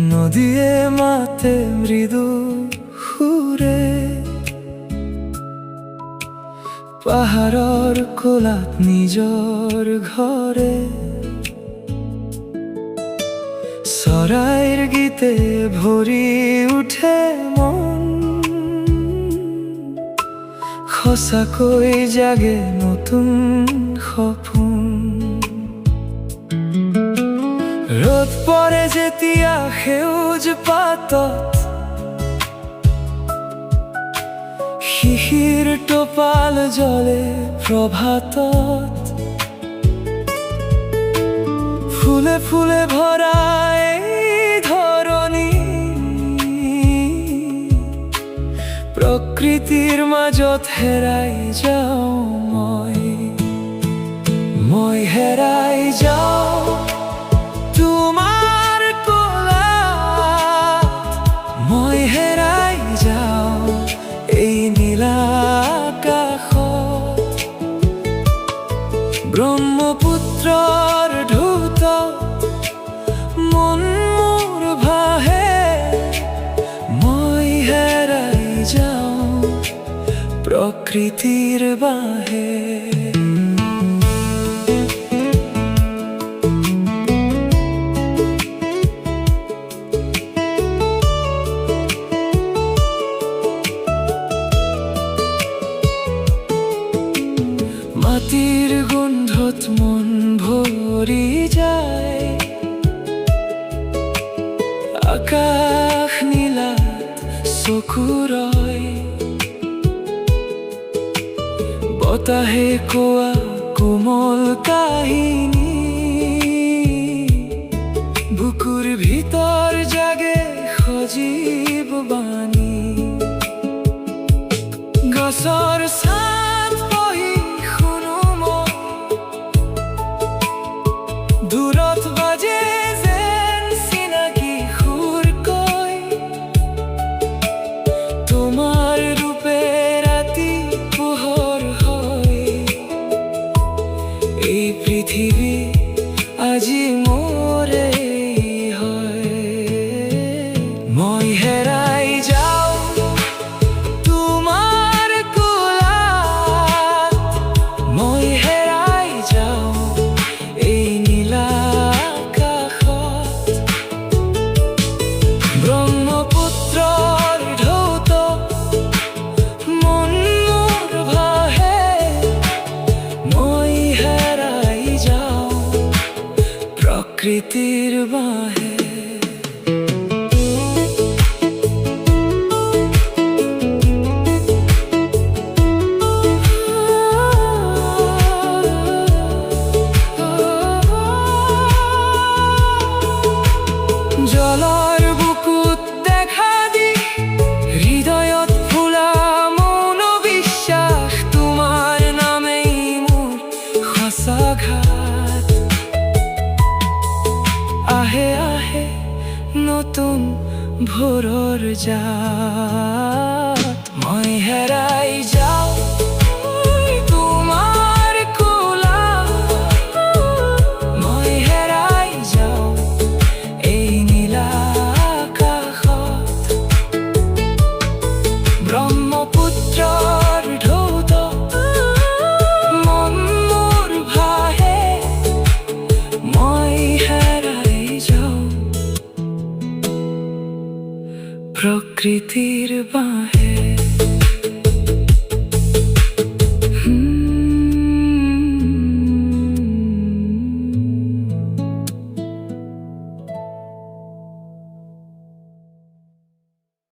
নদীয়ে মাতে মৃদু সুৰে পাহাৰৰ কোলাত নিজৰ ঘৰে চৰাইৰ গীতে ভৰি উঠে মন সঁচাকৈ জাগে নতুন সপোন ৰ'দ পৰে যেতিয়া সেউজ পাতত শিশিৰ টোপাল জ্বলে প্ৰভাতত ফুলে ফুলে ভৰা এই ধৰণী প্ৰকৃতিৰ মাজত হেৰাই যাওঁ মই হেৰাই যাওঁ তোমাৰ কোলাত মই হেৰাই যাওঁ এই নীলা আকাশত ব্ৰহ্মপুত্ৰৰ ঢৌত মন মোৰ ভাহে মই হেৰাই যাওঁ প্ৰকৃতিৰ বাঁহে মাটিৰ গোন্ধত মন ভৰি যায় আকাশ নীলাত চকু ৰয় বতাহে কোৱা কোমল কাহিনী বুকুৰ ভিতৰ জাগে সজীৱ বাণী গছৰ ছাঁত বহি শুনো মই দূৰত বাজে যেন চিনাকি সুৰ কৈ তোমাৰ ৰূপে ৰাতি পোহৰ হয় এই পৃথিৱী আজি মোৰে হয় মই হেৰাই যাওঁ তোমাৰ কোলাত মই হেৰাই যাওঁ এই নীলা আকাশত ব্ৰহ্মপুত্ৰৰ ঢৌত মন মোৰ ভাহে মই হেৰাই যাওঁ প্ৰকৃতিৰ বাঁহে জলৰ বুকুত দেখা দি হৃদয়ত ফুলা মৌন বিশ্বাস তোমাৰ নামেই মোৰ সঁচা ঘাট আহে আহে নতুন ভোৰৰ জাত মই হেৰাই যাওঁ